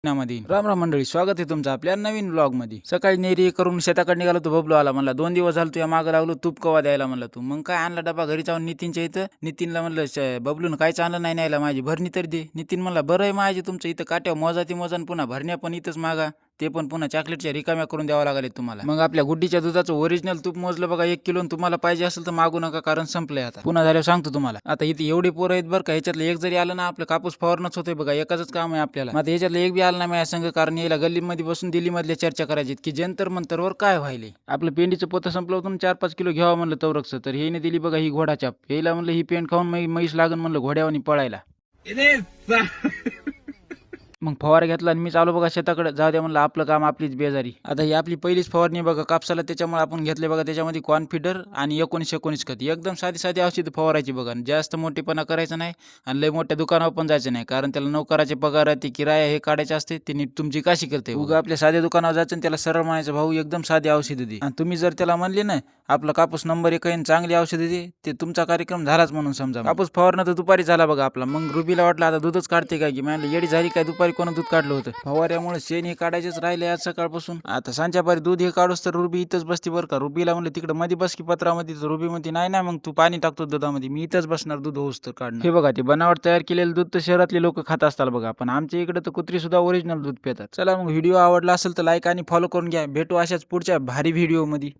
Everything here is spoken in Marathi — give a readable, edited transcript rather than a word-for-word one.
मध्ये राम राम मंडळी, स्वागत आहे तुमचं आपल्या नवीन ब्लॉग मध्ये। सकाळी नेरी करून शेताकडे निघालो तो बबलू आला, म्हणला 2 दिवस झालं तुझ्या मागं लागलो, तूप कवा द्यायला म्हणला तू। मग काय आणला डबा घरी जाऊन नितीनच्या इथं। नितीनला म्हणलं बबलून काहीच आणलं नाही, न्यायला माझी भरणी तरी दे। नितीन म्हणला बरं आहे माझी तुमचं इथं काट्यावर मोजा ती मोजा पुन्हा भरण्या पण इथंच मागा, ते पण पुन्हा चॉकलेटच्या रिकाम्या करून द्यावं लागले तुम्हाला। मग आपल्या गुड्डीच्या दुधाचं ओरिजिनल तूप मोजलं बघा 1 किलो, तुम्हाला पाहिजे असेल तर मागू नका कारण संपलंय आता। पुन्हा झाल्यावर सांगतो तुम्हाला। आता इथे एवढे पोरं आहेत बरं का, ह्याच्यातलं एक जरी आलं ना आपलं कापूस फवारणंच होतंय बघा, एकाच काम आहे आपल्याला। मग ह्याच्यातलं एक बी आलं ना माझ्या संग, कारण याला गल्लीमध्ये बसून दिल्लीमधल्या चर्चा करायची की जंतर मंतरवर काय व्हायले। आपलं पेंडीचं पोतं संपलं होतं, 4-5 किलो घ्यावं म्हणलं तवरकचं, तर हेने दिली बघा ही घोडाचाप। हेला म्हणलं ही पेंड खाऊन म्हैस लागन म्हणलं घोड्यावानी पळायला। मग फवारा घेतला आणि मी चालू बघा शेताकडे, जाऊ द्या म्हणलं आपलं काम आपलीच बेजारी। आता ही आपली पहिलीच फवारणी बघा कापसाला, त्याच्यामुळे आपण घेतले बघा त्याच्यामध्ये कॉन्फिडर आणि 19-19 खत, एकदम साधी औषध फवारायची बघा। जास्त मोठेपणा करायचा नाही आणि लय मोठ्या दुकानावर पण जायचं नाही, कारण त्याला नोकराचे पगार ते किराया हे काढायचे असते, ते नीट तुमची काशी करते। उगा आपल्या साध्या दुकानावर जायचं आणि त्याला सरळ म्हणायचं भाऊ एकदम साधी औषध दे, आणि तुम्ही जर त्याला म्हणले ना आपला कापूस नंबर 1 आहे चांगली औषध दे, ते तुमचा कार्यक्रम झालाच म्हणून समजा। कापूस फवारणं तर दुपारी झाला बघा आपला। मग रुबीला वाटलं आता दूधच काढते काय की, म्हणलं येडी झाली काय, दुपारी कोण दूध काढलं होतं। फवाऱ्यामुळे शेण हे काढायचेच राहिले आज सकाळपासून। आता सांच्यापारी दूध हे काढूस तर रुबी इथंच बसती बरं का। रुबीला म्हणलं तिकडे मध्ये बस की पत्रामध्ये, तर रुबी म्हणते नाही ना, मग तू पाणी टाकतो दुधामध्ये, मी इथंच बसणार दूध होऊस तर काढणं। हे बघा ते बनावट तयार केलेलं दूध तर शहरातले लोक खात असतात बघा, पण आमच्या इकडे तर कुत्री सुद्धा ओरिजिनल दूध पितात। चला मग व्हिडिओ आवडला असेल तर लाईक आणि फॉलो करून घ्या, भेटू अशाच पुढच्या भारी व्हिडिओ मध्ये।